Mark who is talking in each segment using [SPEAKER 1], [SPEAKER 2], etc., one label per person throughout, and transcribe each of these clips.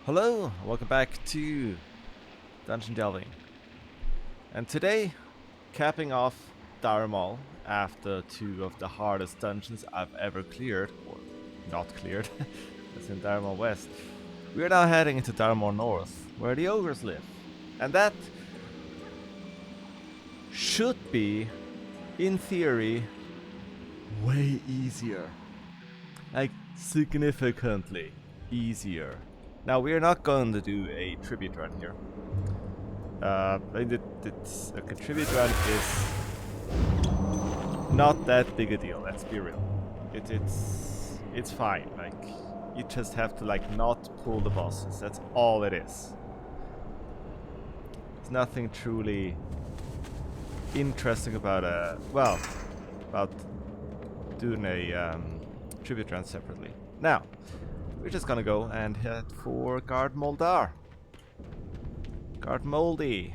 [SPEAKER 1] Hello, welcome back to Dungeon Delving. And today, capping off Maul after two of the hardest dungeons I've ever cleared, or not cleared, that's in Maul West. We are now heading into Maul North, where the ogres live. And that should be, in theory, way easier. Like, significantly easier. Now, we are not going to do a tribute run here. Tribute run is not that big a deal, let's be real. It's fine, like, you just have to, like, not pull the bosses, that's all it is. There's nothing truly interesting about, about doing a tribute run separately. Now, we're just gonna go and head for Guard Moldar. Guard Moldy.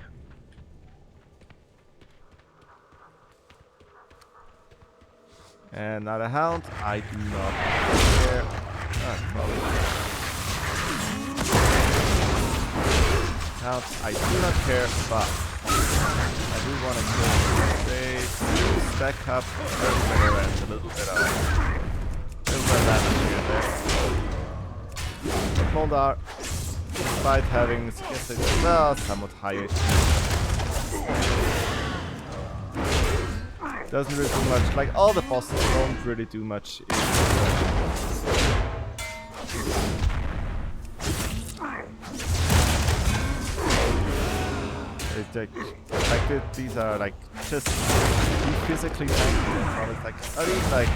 [SPEAKER 1] And now the Hound, I do not care. Probably. Hound, I do not care, but I do want to kill them. They do stack up everywhere and a little bit of damage here and there. But Moldar, despite having somewhat high HP, doesn't really do much. Like, all the bosses don't really do much. These are like just physically tanky. It's like, are these like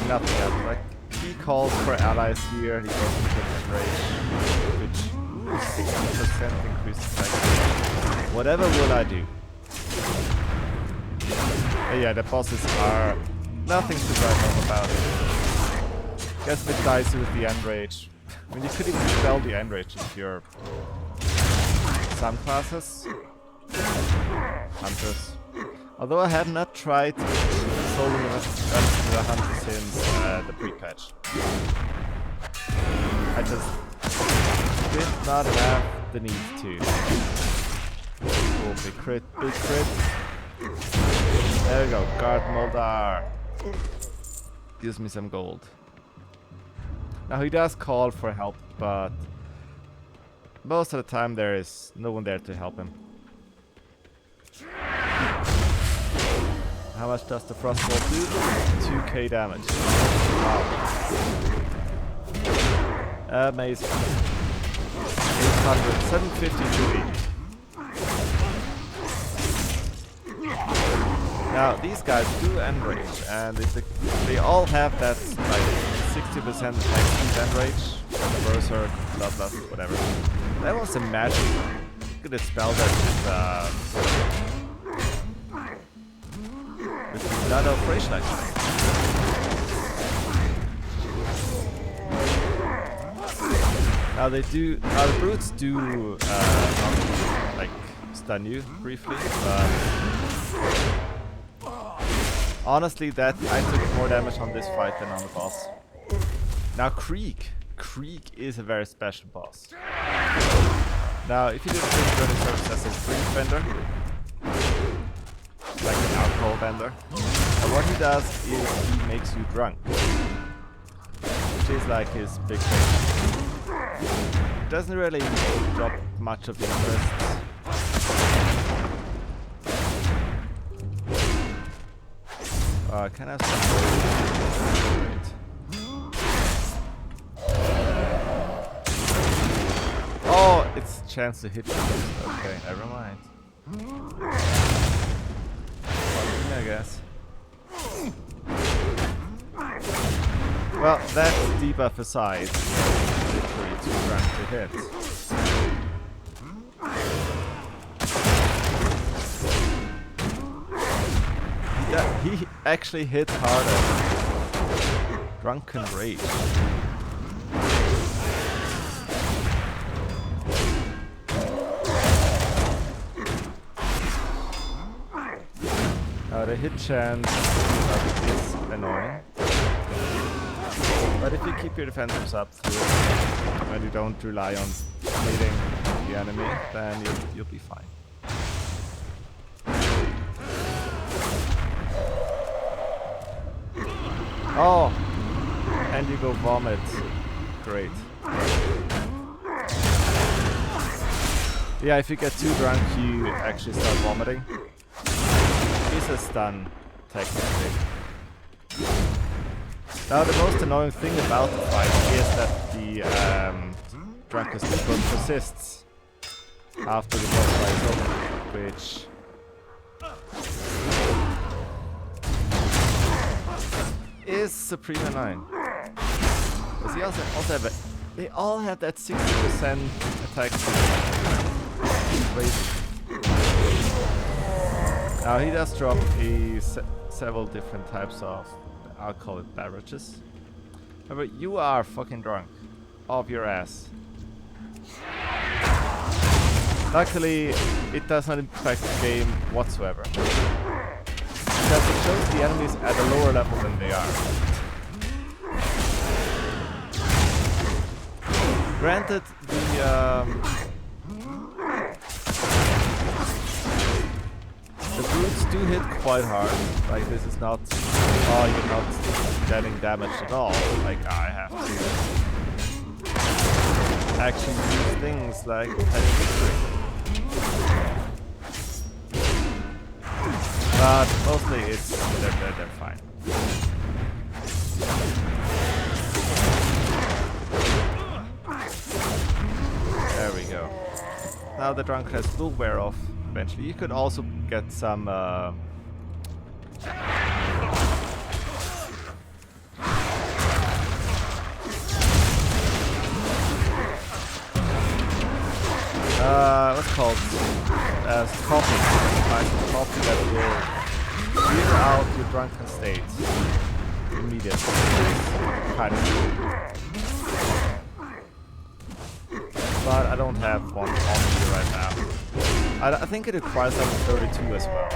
[SPEAKER 1] nothing else? Like, he calls for allies here. He goes into rage, which 60% increase attack. Whatever will I do? Yeah, the bosses are nothing to write home about. Guess a bit dicey with the end rage. I mean, you could even spell the end rage if you're some classes, hunters. Although I have not tried soloing the hunter since the pre-patch. I just did not have the need to. Oh, big crit, big crit. There we go, Guard Moldar. Gives me some gold. Now he does call for help, but most of the time there is no one there to help him. How much does the Frostbolt do? 2k damage. Wow. Amazing. 800, 750 2 each. Now, these guys do end rage, and they all have that, like, 60% like end rage, berserk, bloodlust, whatever. That was a magic. Look at the spell that with the blood of rage lightning. Now they do. Now the brutes do like stun you briefly, but honestly, that I took more damage on this fight than on the boss. Now Krieg is a very special boss. Now, if you didn't think he serves as a drink vendor, like an alcohol vendor, but what he does is he makes you drunk, which is like his big thing. It doesn't really drop much of the interest. Can I have some? Oh, it's a chance to hit you. Okay, never mind. I guess. Well, that debuff aside, literally too grand to hit. He actually hit harder. Drunken Rage. The hit chance is annoying. But if you keep your defensives up through it, and you don't rely on hitting the enemy, then you'll be fine. Oh! And you go vomit. Great. Yeah, if you get too drunk, you actually start vomiting. It's a stun, technically. Now, the most annoying thing about the fight is that the drunken stupor persists after the boss fight is over, which is supreme annoying. Because they all have that 60% attack rate. Now he does drop several different types of, I'll call it beverages. However, you are fucking drunk. Off your ass. Luckily, it does not impact the game whatsoever. Because it shows the enemies at a lower level than they are. Granted, the brutes do hit quite hard. Like, this is not, oh, you're not getting damaged at all. Like, I have to actually use things like petty victory. But mostly they're fine. There we go. Now the drunkenness will wear off eventually. You could also get some what's it called? Coffee. Find some coffee that will clear out your drunken state immediately. Kind of cool. But I don't have one on me right now. I think it requires level 32 as well.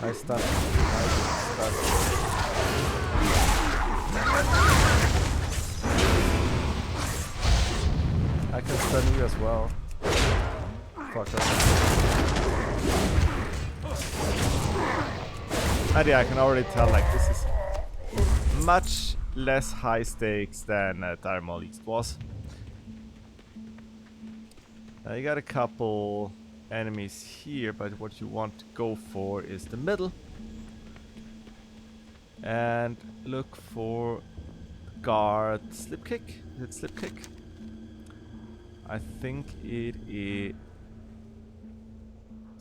[SPEAKER 1] Nice stuff. Nice stuff. I can stun you as well. Fucker. And yeah, I can already tell, like, this is much less high stakes than Maul East was. Now you got a couple enemies here, but what you want to go for is the middle. And look for guard slip kick. Is it slip kick? I think it is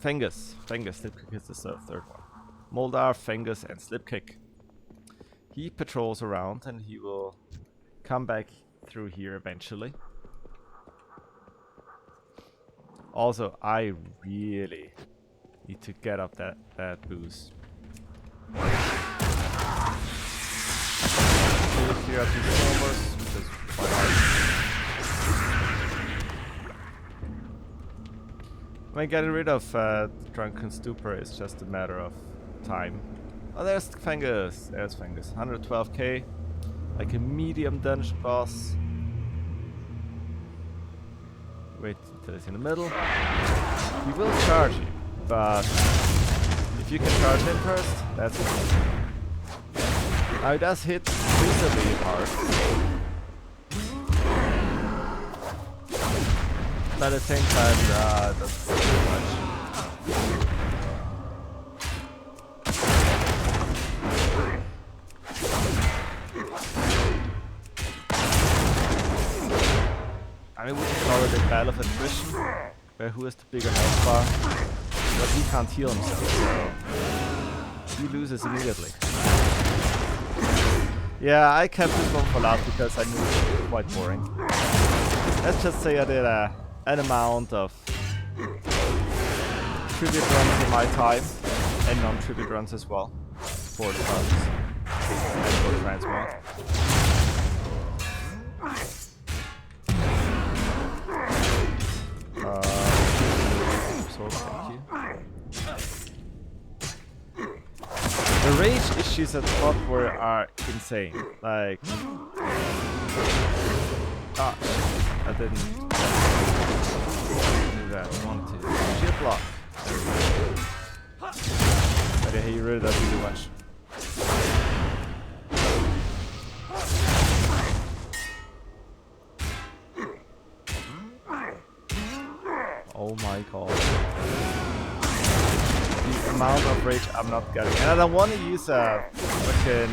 [SPEAKER 1] Fengus. Fengus, slip kick is the third one. Moldar, Fengus, and slip kick. He patrols around and he will come back through here eventually. Also, I really need to get up that boost. Clear up these numbers, which is quite hard. I mean, getting rid of Drunken Stupor is just a matter of time. Oh, there's Fengus. There's Fengus. 112k. Like a medium dungeon boss. Wait until it's in the middle. He will charge you, but if you can charge him first, that's it. Now he does hit reasonably hard. But at the same time, doesn't do much. I mean, we can call it a battle of attrition, where who has the bigger health bar, but he can't heal himself, so he loses immediately. Yeah, I kept this one for last because I knew it was quite boring. Let's just say I did an amount of tribute runs in my time, and non-tribute runs as well, for the funds, and for transmog. The rage issues at top were are insane. Like, ah, shit, I didn't do that. I wanted to. Shield block. But yeah, he really doesn't do much. Oh my god. The amount of rage I'm not getting. And I don't want to use a fucking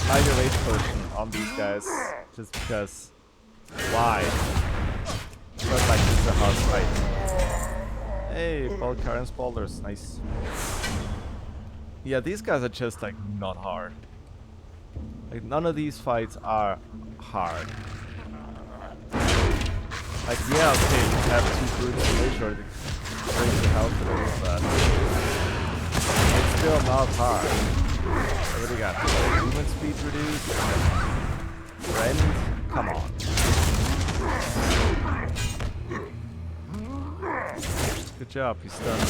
[SPEAKER 1] higher rage potion on these guys. Just because. Why? But like, this is a hard fight. Hey, Balkarian Spalders. Nice. Yeah, these guys are just like not hard. Like, none of these fights are hard. Like, yeah, okay, you have 2 brutes to make sure to bring the health and all of that. It's still not hard. What do we got? Movement speed reduced. Rend? Come on. Good job, he's done.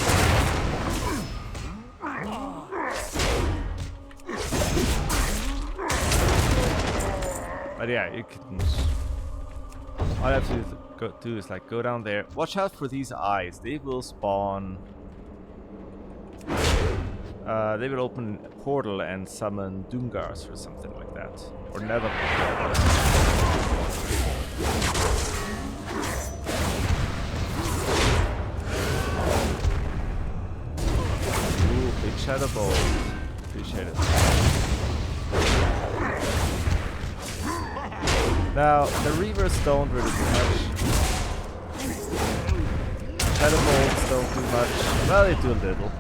[SPEAKER 1] But yeah, you can. All I have to do is like go down there. Watch out for these eyes. They will spawn. They will open a portal and summon Doomgars or something like that, or never. Ooh, big shadow bolt. Appreciate it. Now, the Reavers don't really do much. Shadow bolts don't do much. Well, they do a little.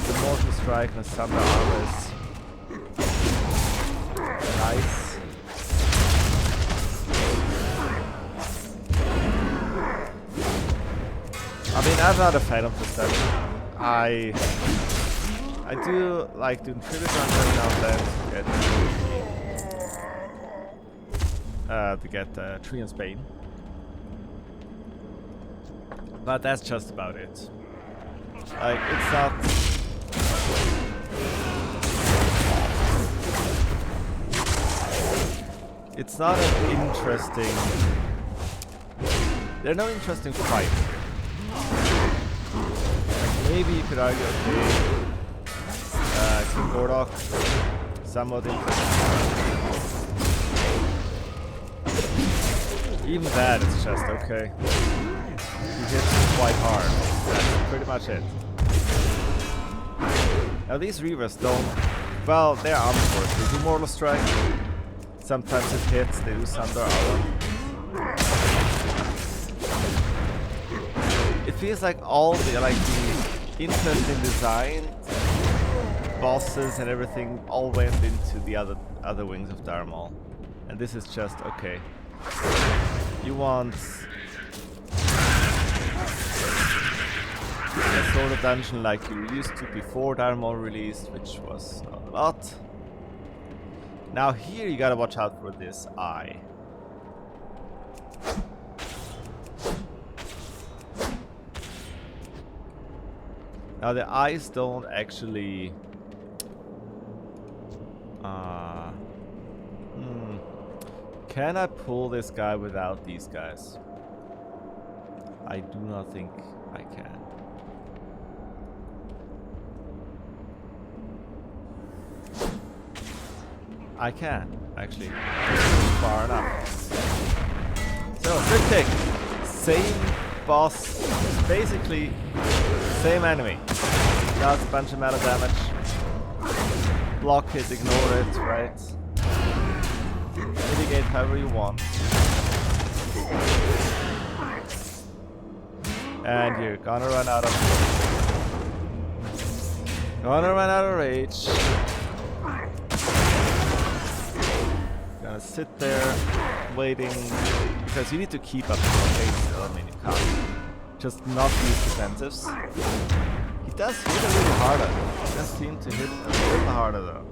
[SPEAKER 1] The Mortal Strike and Thunder Armor is nice. I mean, I'm not a fan of this stuff. I do like doing tribute runs every now and then to get Tree and Spain. But that's just about it. Like, it's not. It's not an interesting. There are no interesting fights. Like, maybe you could argue, okay. King Gordok, somewhat interesting. Even that is just okay. He hits quite hard. That's pretty much it. Now these Reavers don't. Well, they're armor force. They do Mortal Strike. Sometimes it hits. They do Thunder Armor. It feels like all the the interesting design. Bosses and everything all went into the other wings of Darmal, and this is just okay. You want a sort of dungeon like you used to before Darmal released, which was not a lot. Now here you gotta watch out for this eye. Now the eyes don't actually. Can I pull this guy without these guys? I do not think I can. I can, actually. Far enough. So, Cryptic. Same boss. Basically, same enemy. Does a bunch of metal damage. Block it, ignore it, right? Mitigate however you want. And you're gonna run out of rage. Gonna sit there waiting because you need to keep up the pace still. I mean, you can't just not use defensives. He does hit a little harder. He does seem to hit a little harder though.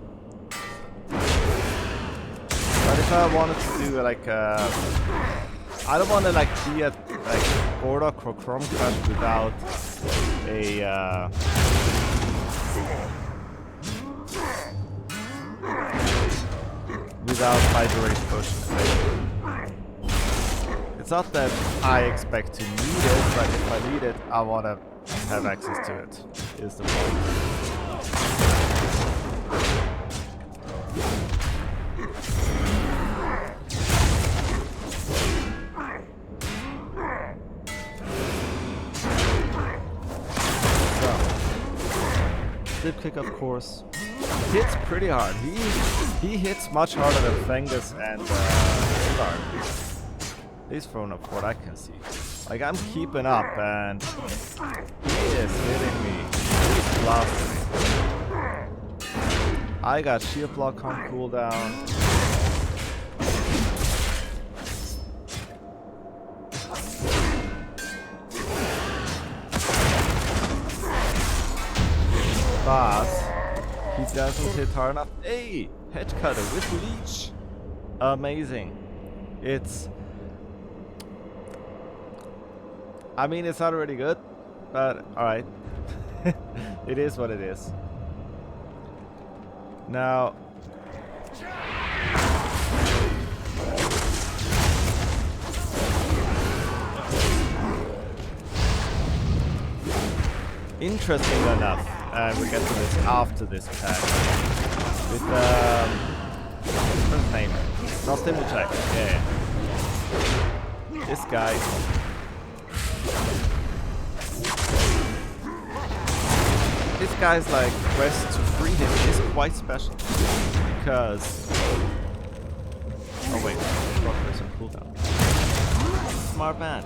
[SPEAKER 1] But if I wanted to do like a I don't want to like be at like Gordok or Chrome Crush without a without fighter race push. It's not that I expect to need it, but if I need it, I want to have access to it. Is the point. Dip kick, of course, hits pretty hard. He hits much harder than Fengus and Guard. He's thrown up what I can see. Like, I'm keeping up and he is hitting me. He's blasting me. I got shield block on cooldown. But he doesn't hit hard enough. Hey! Hedge cutter with leech. Amazing. It's... I mean, it's not really good, but alright. It is what it is. Now... interesting enough, and we'll get to this after this pack. With what's his name? Not Timbercheck. Yeah. This guy. This guy's like quest to free him is quite special because. Oh wait, there's some cooldown. Smart man.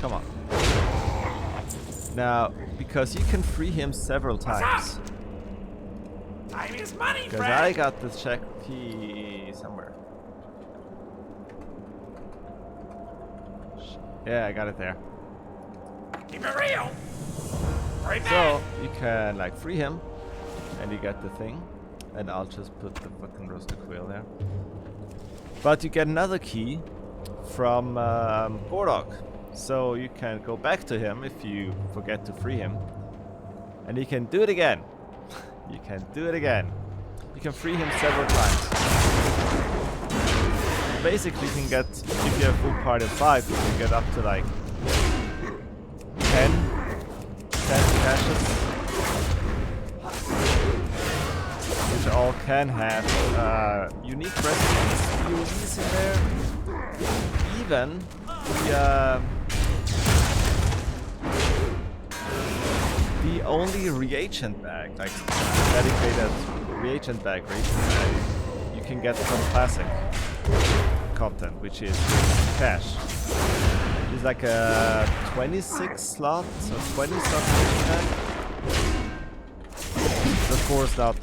[SPEAKER 1] Come on. Now, because you can free him several times.
[SPEAKER 2] Time is money,
[SPEAKER 1] because I got the check key somewhere. Yeah, I got it there.
[SPEAKER 2] Keep it real.
[SPEAKER 1] So you can like free him, and you get the thing, and I'll just put the fucking roasted quail there. But you get another key from Gordok. So you can go back to him if you forget to free him. And you can do it again. You can do it again. You can free him several times. Basically you can get, if you have full party of 5, you can get up to like 10 caches. Which all can have unique recipes POVs in there. Even the only reagent bag, like dedicated reagent bag, you can get from classic content, which is cash. It's like a 26 slot, so 20 slot reagent bag. It's of course not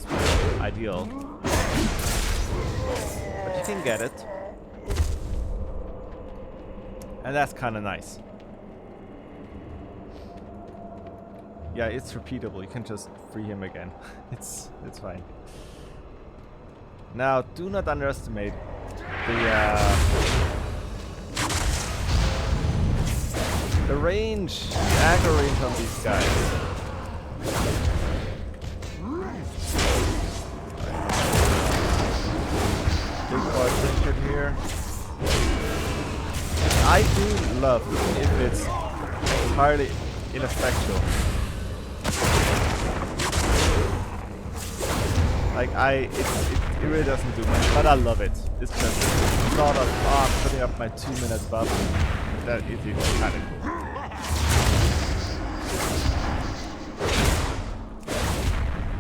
[SPEAKER 1] ideal, but you can get it. And that's kind of nice. Yeah, it's repeatable. You can just free him again. It's fine. Now, do not underestimate the range, the aggro range on these guys. Big boy trinket here. I do love if it's entirely ineffectual. Like it really doesn't do much, but I love it. It's just thought of, I'm putting up my 2-minute buff. That is even kind of cool.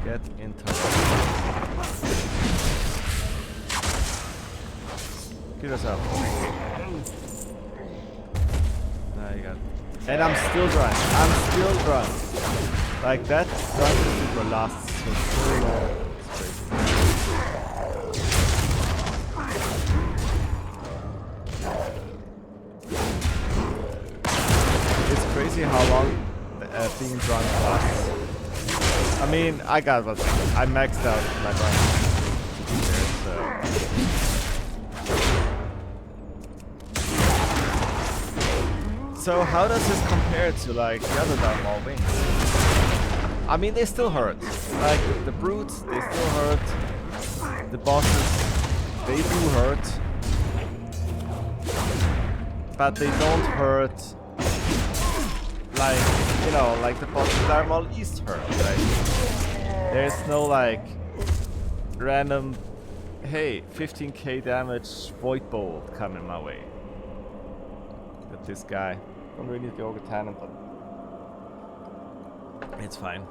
[SPEAKER 1] Get interrupted. Give yourself. Now you got it. And I'm still drunk. Like that drunk super lasts for so long. It's crazy how long being drunk lasts. I mean, I maxed out my drunk. nothing there, so... So how does this compare to like the other Darth Maul wings? I mean, they still hurt. Like the brutes, they still hurt. The bosses, they do hurt. But they don't hurt like, you know, like the boss of Darth Maul East hurt. Like, there's no like random, hey, 15k damage void bolt coming my way. But this guy, don't really need the Ogre Cannon, but it's fine.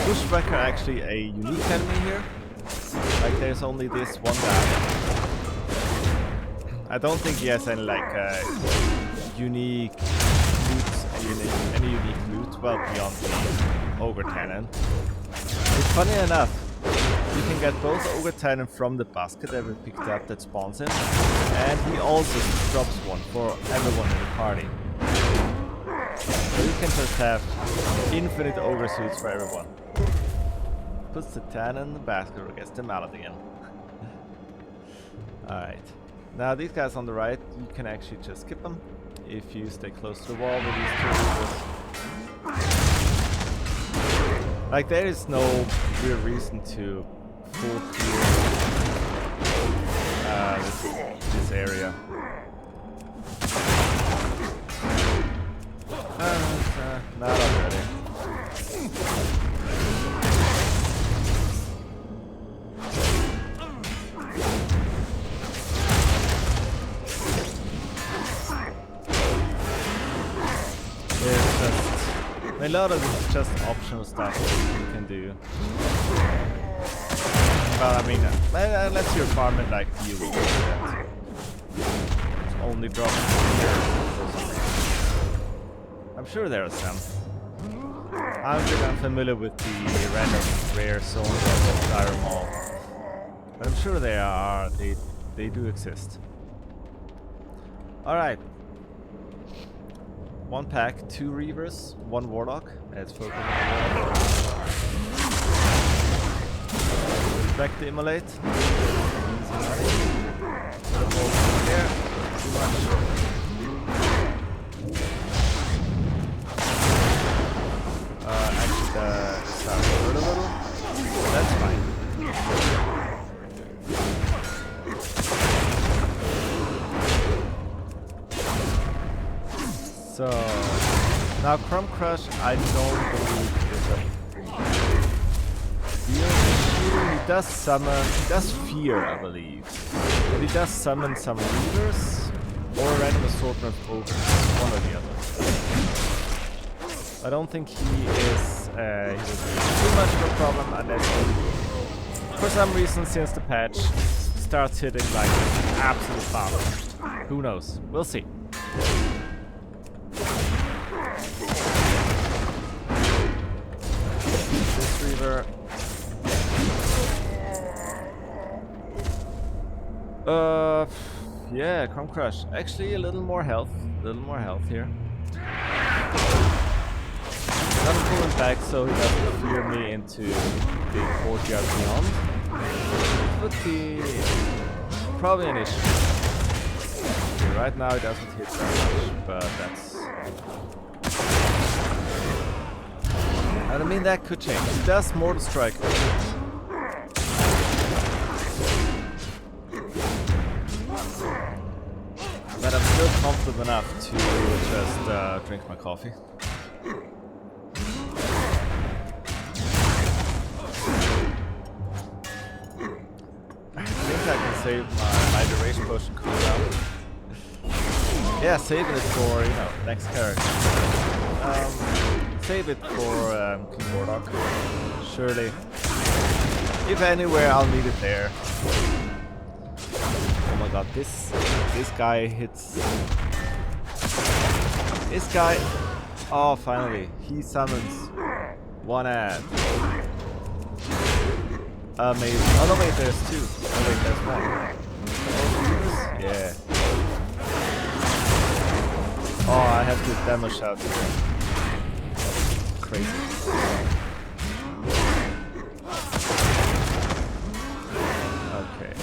[SPEAKER 1] Bushwhacker actually a unique enemy here. Like there's only this one guy. I don't think he has any like unique loot, any unique loot, well beyond the Ogre Cannon. It's funny enough, you can get both Ogre Cannon from the basket that we picked up that spawns in, and he also drops one for everyone in the party. So you can just have infinite Ogre suits for everyone. Puts the cannon in the basket or gets them out again. Alright. Now these guys on the right, you can actually just skip them if you stay close to the wall with these two reavers. Like there is no real reason to full clear this area. Not already. A lot of this is just optional stuff you can do. But I mean, unless you're farming like you will do that. It's only dropping here. I'm sure there are some. I'm a bit unfamiliar with the random rare zones of Darth Maul. But I'm sure they are, they do exist. Alright. One pack, 2 Reavers, 1 Warlock. Let's focus on the Warlock. Back to immolate. Easy money. Put a bolt here. Too much. Actually, the start hurt a little. That's fine. So now Crumb Crush, I don't believe is a fear issue. He does summon, he does fear, I believe, and he does summon some Reavers or a random assortment of ogres, one or the other. I don't think he is too much of a problem unless he, for some reason, since the patch, starts hitting like absolute power. Who knows? We'll see. This Reaver. Yeah, Crumb Crush. Actually, a little more health. Here. I'm pulling back so he doesn't fear me into the courtyard beyond. It would be probably an issue. Okay, right now it doesn't hit that much, but that's... I mean, that could change. He does Mortal Strike. But I'm still confident enough to just drink my coffee. I think I can save my duration potion cooldown. Yeah, save it for, you know, next character. Save it for King Warlock. Surely. If anywhere, I'll need it there. Oh my god, this guy hits... This guy... Oh, finally. He summons one ad. Amazing. Oh no, wait, there's 2. Oh wait, there's 1. Yeah. Oh, I have to demo shout here. crazy. Okay.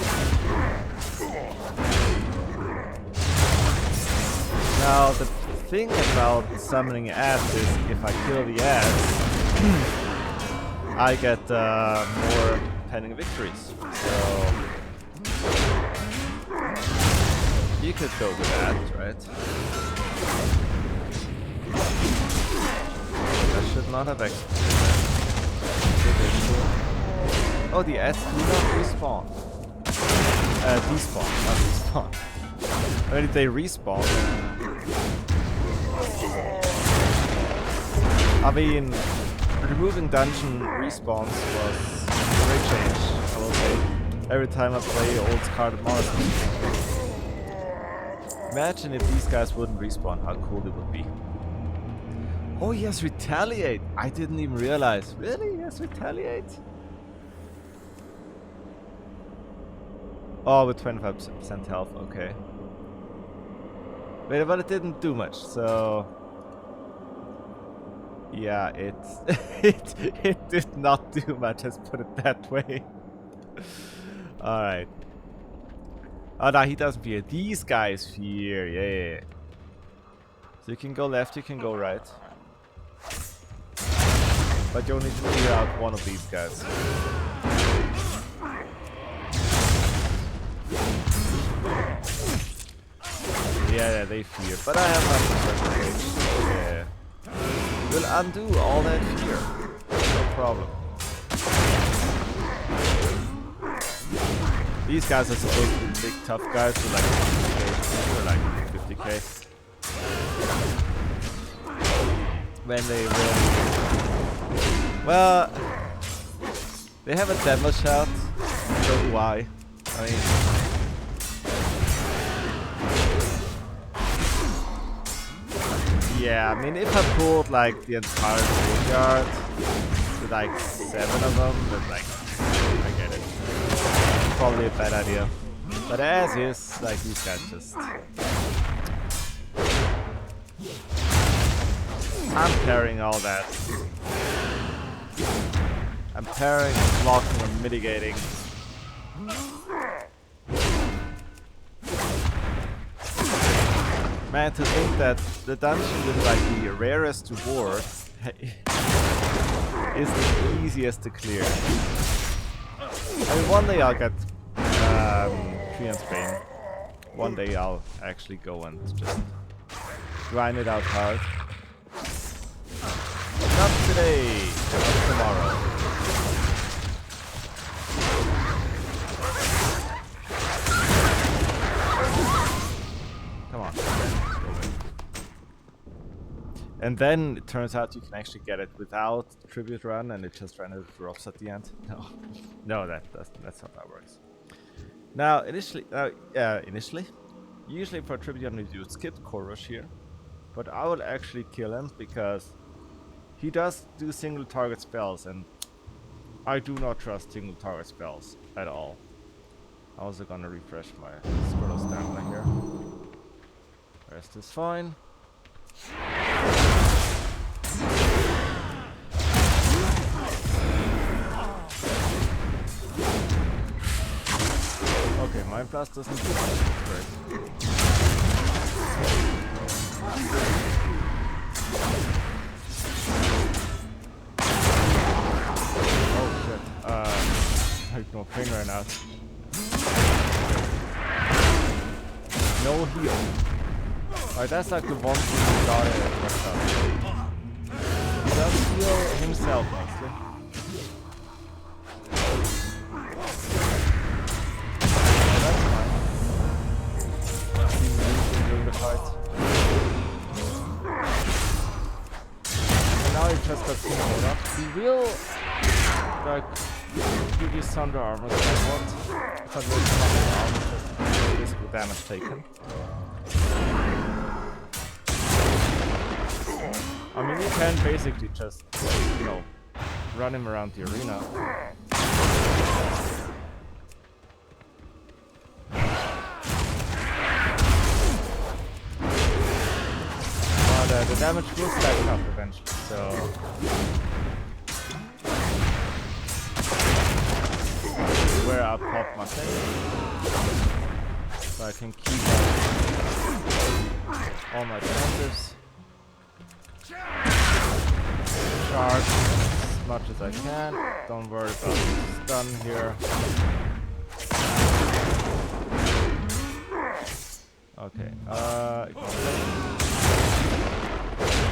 [SPEAKER 1] Now the thing about summoning ass is if I kill the ass, I get more pending victories. So you could go with that, right? I should not have executed that. Oh, the ass do not respawn. Despawn, not respawn. I mean, if they respawn. I mean, removing dungeon respawns was a great change, I will say. Every time I play old carded monsters. Imagine if these guys wouldn't respawn, how cool it would be. Oh yes, retaliate! I didn't even realize. Really? Yes, retaliate? Oh, with 25% health, okay. Wait, but it didn't do much, so... Yeah, it did not do much, let's put it that way. Alright. Oh no, he doesn't fear. These guys fear, yeah. So you can go left, you can go right. But you only need to clear out one of these guys. Yeah, they fear. But I have nothing. Yeah. We'll undo all that fear. No problem. These guys are supposed to be big tough guys with like 50k, or like 50k. When they will. Well, they have a demo shot, so do I. I mean, yeah, I mean, if I pulled like the entire graveyard with like 7 of them, then like, I get it. Probably a bad idea. But as is, like, these guys just... I'm parrying all that. I'm parrying, blocking, and mitigating. Man, to think that the dungeon with like the rarest reward is the easiest to clear. I mean, one day I'll get Tree and Spain. One day I'll actually go and just grind it out hard. But not today, not tomorrow. Come on. And then it turns out you can actually get it without tribute run, and it just randomly drops at the end. No, that's not how that works. Now, usually for tribute run you would skip core rush here, but I would actually kill him because he does do single target spells, and I do not trust single target spells at all. I'm also gonna refresh my Squirtle stamina here. Rest is fine. Okay, Mind Blast doesn't do much. Great. Oh shit. I have no thing right now. No heal. Alright, that's like the one thing we got it worked out. He does heal himself mostly. That's fine. He's losing during the fight. And now he just got teamed up. He will like give you Thunder Armor if I want. If I really Thunder Armor, just physical damage taken. I mean, you can basically just, you know, run him around the arena. But the damage will stack up eventually. So where I pop my thing, so I can keep all my defensives. Charge as much as I can. Don't worry about the stun here. Okay,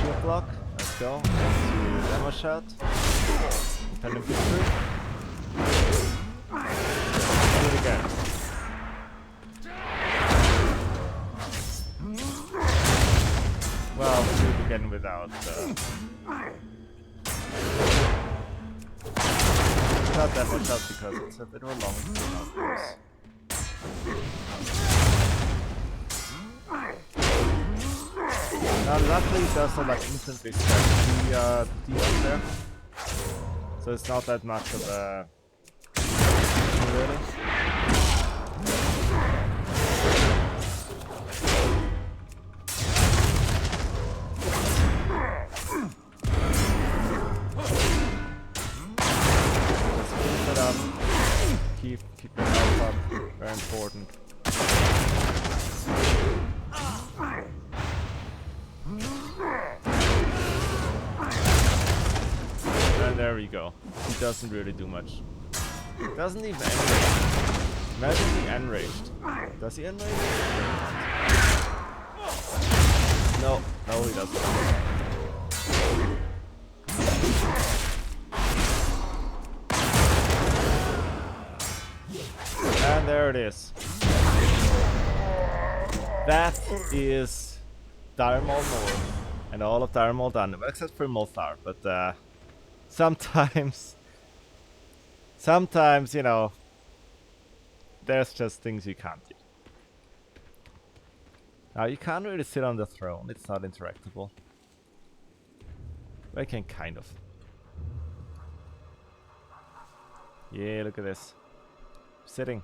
[SPEAKER 1] shield block. Let's go. Let's do demo shot. Independent victory. Do it again. Well, do it again without not that much out because it's a bit of a long one, of course. Now luckily it does not like instantly stack the up there. So it's not that much of a really. Keep your health up, very important. And there we go. He doesn't really do much. Doesn't even enrage. Imagine he enraged. Does he enrage? No, he doesn't. And there it is. That is Dire Maul North and all of Dire Maul done, well, except for Molthar. But sometimes, you know, there's just things you can't do. Now you can't really sit on the throne; it's not interactable. I can kind of. Yeah, look at this. Sitting.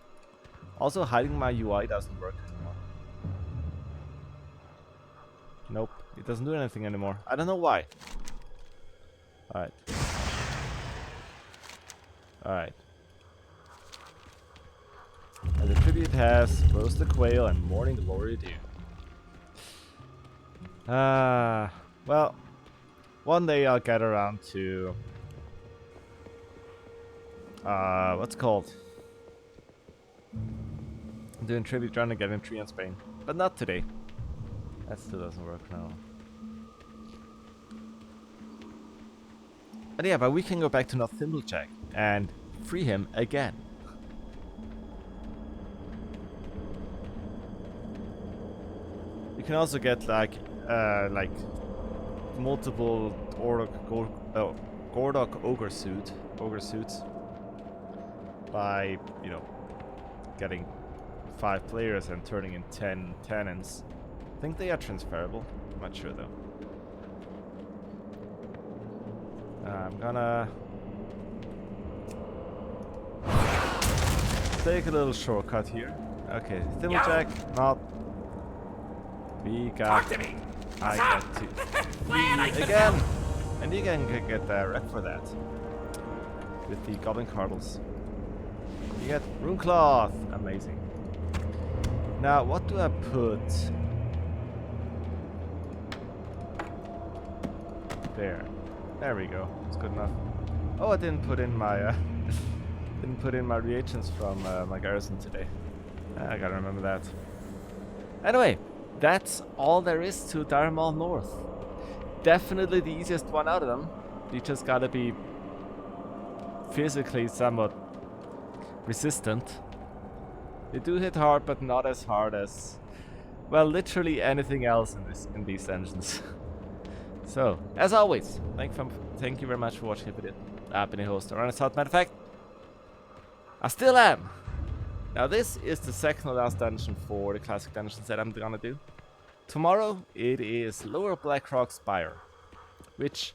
[SPEAKER 1] Also, hiding my UI doesn't work anymore. Nope, it doesn't do anything anymore. I don't know why. Alright. Alright. And the tribute has Roast the Quail and Morning Glory Dew. Well, one day I'll get around to what's it called? I'm doing tribute trying to get in 3 in Spain. But not today. That still doesn't work now. But yeah, but we can go back to North Thimblejack and free him again. You can also get like multiple Gordok ogre suits by, you know, getting 5 players and turning in 10 tenants. I think they are transferable. I'm not sure though. I'm gonna take a little shortcut here. Okay, Thimblejack, not. We got.
[SPEAKER 2] Talk to me.
[SPEAKER 1] I
[SPEAKER 2] What's
[SPEAKER 1] got to
[SPEAKER 2] Glad I could
[SPEAKER 1] again,
[SPEAKER 2] help.
[SPEAKER 1] and you can get the rep for that with the Goblin Cardles. You get Rune Cloth, amazing. Now, what do I put there? There we go. It's good enough. Oh, I didn't put in my reagents from my garrison today. I gotta remember that. Anyway, that's all there is to Dire Maul North. Definitely the easiest one out of them. You just gotta be physically somewhat resistant. They do hit hard, but not as hard as, well, literally anything else in these dungeons. So, as always, thank you very much for watching the video. I've been a host, Matter of fact, I still am. Now this is the second to last dungeon for the classic dungeons that I'm gonna do. Tomorrow it is Lower Blackrock Spire, which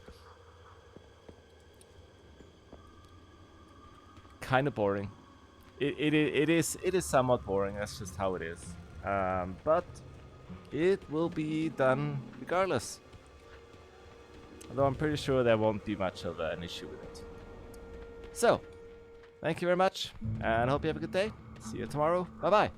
[SPEAKER 1] kind of boring. It is somewhat boring. That's just how it is. But it will be done regardless. Although I'm pretty sure there won't be much of an issue with it. So, thank you very much, and hope you have a good day. See you tomorrow. Bye-bye.